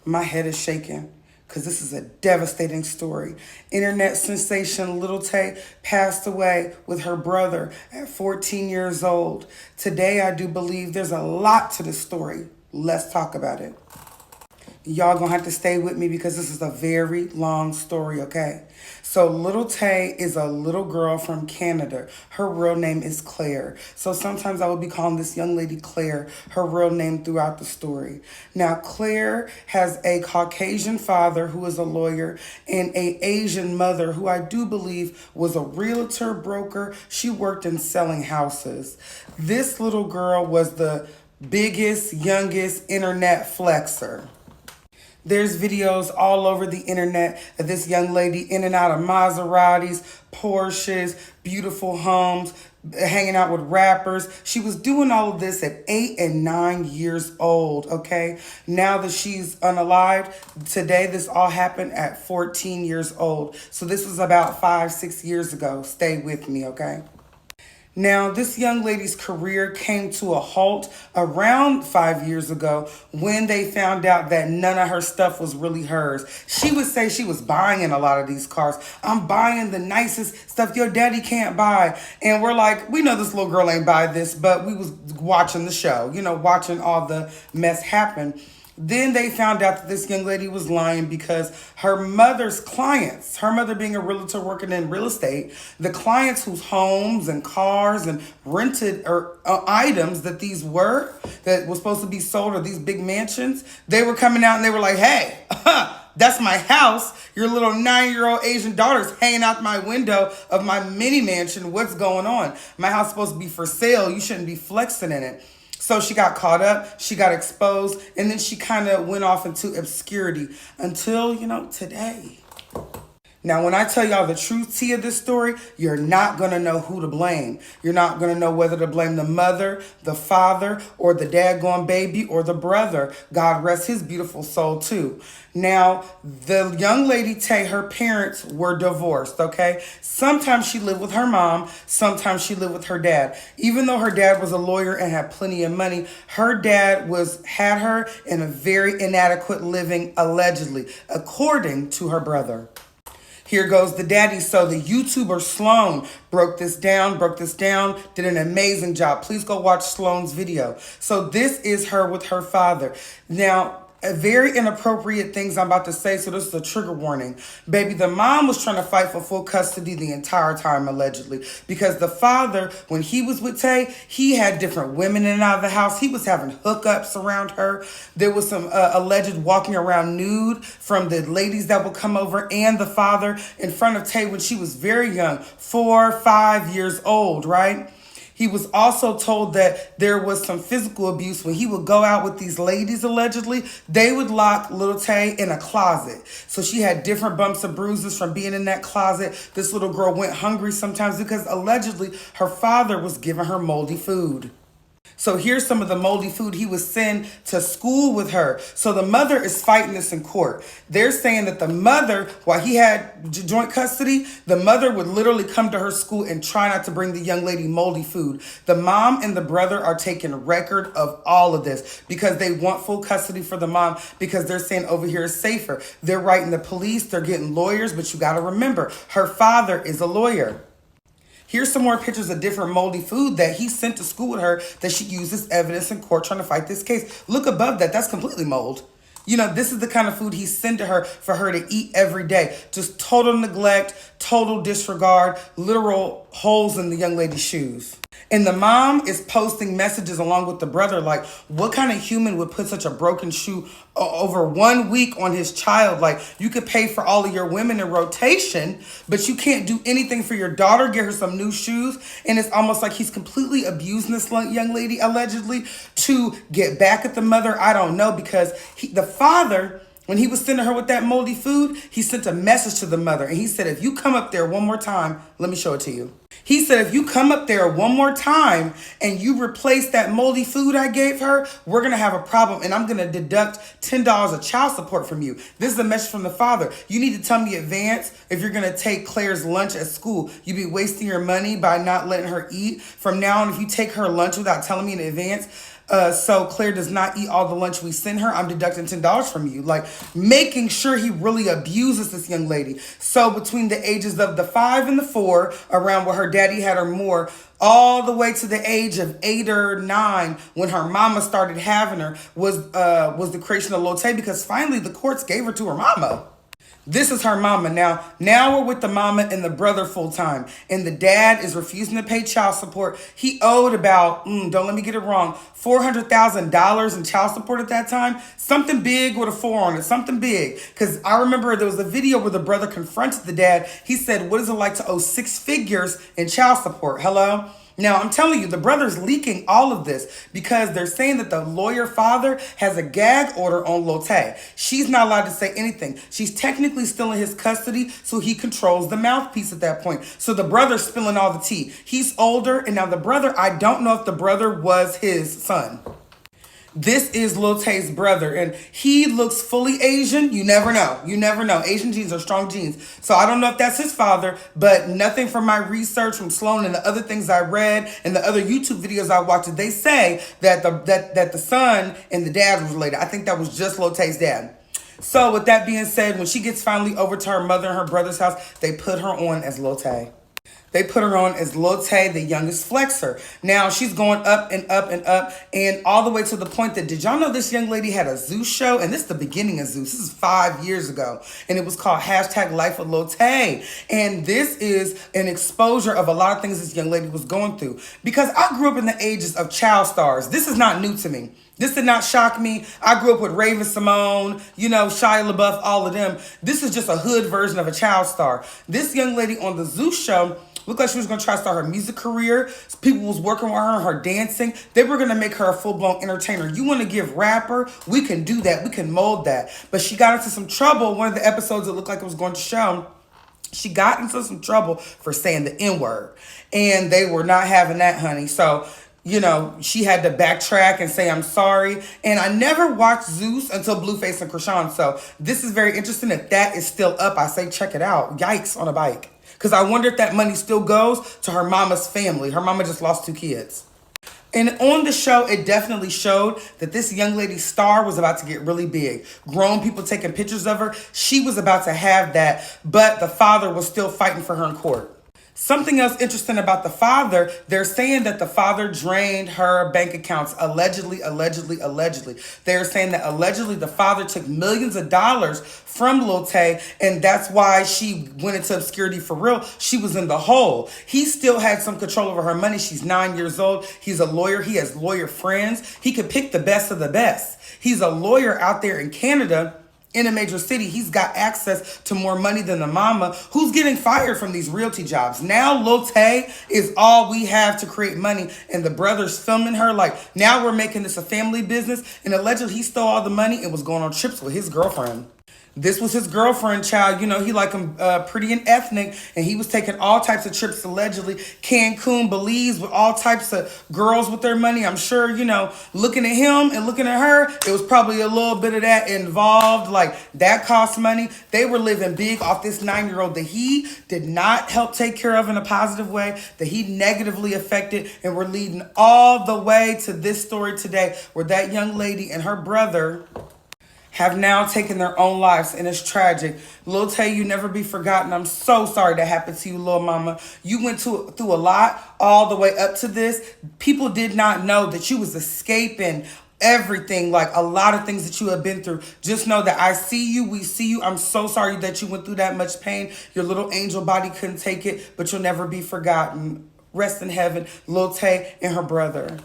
My head is shaking because this is a devastating story. Internet sensation Lil Tay passed away with her brother at 14 years old. Today, I do believe there's a lot to this story. Let's talk about it. Y'all gonna have to stay with me because this is a very long story, okay? So Lil Tay is a little girl from Canada. Her real name is Claire. So sometimes I will be calling this young lady Claire, her real name throughout the story. Now Claire has a Caucasian father who is a lawyer and a Asian mother who I do believe was a realtor broker. She worked in selling houses. This little girl was the biggest, youngest internet flexer. There's videos all over the internet of this young lady in and out of Maseratis, Porsches, beautiful homes, hanging out with rappers. She was doing all of this at 8 and 9 years old, okay? Now that she's unalived, today this all happened at 14 years old. So this was about 5, 6 years ago. Stay with me, okay? Now, this young lady's career came to a halt around 5 years ago when they found out that none of her stuff was really hers. She would say she was buying a lot of these cars. I'm buying the nicest stuff your daddy can't buy. And we're like, we know this little girl ain't buy this, but we was watching the show, watching all the mess happen. Then they found out that this young lady was lying because her mother's clients, her mother being a realtor working in real estate, the clients whose homes and cars and rented items that that was supposed to be sold, or these big mansions, they were coming out and they were like, hey, that's my house. Your little 9-year-old Asian daughter's hanging out my window of my mini mansion. What's going on? My house is supposed to be for sale. You shouldn't be flexing in it. So she got caught up, she got exposed, and then she kind of went off into obscurity until, today. Now, when I tell y'all the truth of this story, you're not going to know who to blame. You're not going to know whether to blame the mother, the father, or the daggone baby, or the brother. God rest his beautiful soul, too. Now, the young lady Tay, her parents were divorced, okay? Sometimes she lived with her mom. Sometimes she lived with her dad. Even though her dad was a lawyer and had plenty of money, her dad had her in a very inadequate living, allegedly, according to her brother. Here goes the daddy. So the YouTuber Sloan broke this down, did an amazing job. Please go watch Sloan's video. So this is her with her father. Now, very inappropriate things I'm about to say, so this is a trigger warning. Baby, the mom was trying to fight for full custody the entire time, allegedly, because the father, when he was with Tay, he had different women in and out of the house. He was having hookups around her. There was some alleged walking around nude from the ladies that would come over and the father in front of Tay when she was very young, 4, 5 years old, right? He was also told that there was some physical abuse when he would go out with these ladies, allegedly. They would lock Lil Tay in a closet. So she had different bumps and bruises from being in that closet. This little girl went hungry sometimes because allegedly her father was giving her moldy food. So here's some of the moldy food he would send to school with her. So the mother is fighting this in court. They're saying that the mother, while he had joint custody, the mother would literally come to her school and try not to bring the young lady moldy food. The mom and the brother are taking record of all of this because they want full custody for the mom because they're saying over here is safer. They're writing the police, they're getting lawyers, but you got to remember, her father is a lawyer. Here's some more pictures of different moldy food that he sent to school with her that she used as evidence in court trying to fight this case. Look above that. That's completely mold. This is the kind of food he sent to her for her to eat every day. Just total neglect, total disregard, literal holes in the young lady's shoes. And the mom is posting messages along with the brother like, what kind of human would put such a broken shoe over 1 week on his child? Like, you could pay for all of your women in rotation, but you can't do anything for your daughter, get her some new shoes. And it's almost like he's completely abusing this young lady, allegedly, to get back at the mother. I don't know, because the father, when he was sending her with that moldy food, he sent a message to the mother. And he said, if you come up there one more time, let me show it to you. He said, if you come up there one more time and you replace that moldy food I gave her, we're going to have a problem and I'm going to deduct $10 of child support from you. This is a message from the father. You need to tell me in advance if you're going to take Claire's lunch at school. You'd be wasting your money by not letting her eat. From now on, if you take her lunch without telling me in advance, So Claire does not eat all the lunch we send her. I'm deducting $10 from you. Like, making sure he really abuses this young lady. So between the ages of the 5 and the 4, around where her daddy had her more, all the way to the age of 8 or 9, when her mama started having her, was the creation of Lil Tay, because finally the courts gave her to her mama. This is her mama. Now we're with the mama and the brother full time. And the dad is refusing to pay child support. He owed about, don't let me get it wrong, $400,000 in child support at that time. Something big with a 4 on it. Something big. Because I remember there was a video where the brother confronted the dad. He said, what is it like to owe 6 figures in child support? Hello? Now, I'm telling you, the brother's leaking all of this because they're saying that the lawyer father has a gag order on Lil Tay. She's not allowed to say anything. She's technically still in his custody, so he controls the mouthpiece at that point. So the brother's spilling all the tea. He's older, and now the brother, I don't know if the brother was his son. This is Lil Tay's brother, and he looks fully Asian. You never know. You never know. Asian genes are strong genes. So I don't know if that's his father, but nothing from my research from Sloan and the other things I read and the other YouTube videos I watched, they say that the son and the dad was related. I think that was just Lil Tay's dad. So with that being said, when she gets finally over to her mother and her brother's house, they put her on as Lil Tay. They put her on as Lil Tay, the youngest flexer. Now, she's going up and up and up, and all the way to the point that, did y'all know this young lady had a Zeus show? And this is the beginning of Zeus. This is 5 years ago. And it was called #Life of Lil Tay. And this is an exposure of a lot of things this young lady was going through. Because I grew up in the ages of child stars. This is not new to me. This did not shock me. I grew up with Raven Simone, Shia LaBeouf, all of them. This is just a hood version of a child star. This young lady on the Zeus show looked like she was going to try to start her music career. People was working with her dancing. They were going to make her a full-blown entertainer. You want to give rapper? We can do that. We can mold that. But she got into some trouble. One of the episodes, it looked like it was going to show. She got into some trouble for saying the N-word. And they were not having that, honey. So, she had to backtrack and say, I'm sorry. And I never watched Zeus until Blueface and Krishan. So this is very interesting that is still up. I say, check it out. Yikes on a bike. Because I wonder if that money still goes to her mama's family. Her mama just lost 2 kids. And on the show, it definitely showed that this young lady's star was about to get really big. Grown people taking pictures of her. She was about to have that, but the father was still fighting for her in court. Something else interesting about the father, they're saying that the father drained her bank accounts, allegedly. They're saying that allegedly the father took millions of dollars from Lil Tay, and that's why she went into obscurity for real. She was in the hole. He still had some control over her money. She's 9 years old. He's a lawyer. He has lawyer friends. He could pick the best of the best. He's a lawyer out there in Canada. In a major city, he's got access to more money than the mama who's getting fired from these realty jobs. Now Lil Tay is all we have to create money, and the brother's filming her like, now we're making this a family business, and allegedly he stole all the money and was going on trips with his girlfriend. This was his girlfriend, child. He like him pretty and ethnic, and he was taking all types of trips, allegedly. Cancun, Belize, with all types of girls with their money. I'm sure, looking at him and looking at her, it was probably a little bit of that involved. Like, that cost money. They were living big off this 9-year-old that he did not help take care of in a positive way, that he negatively affected, and we're leading all the way to this story today, where that young lady and her brother have now taken their own lives, and it's tragic. Lil Tay, you never be forgotten. I'm so sorry that happened to you, little mama. You went through a lot all the way up to this. People did not know that you was escaping everything, like a lot of things that you have been through. Just know that I see you, we see you. I'm so sorry that you went through that much pain. Your little angel body couldn't take it, but you'll never be forgotten. Rest in heaven, Lil Tay and her brother.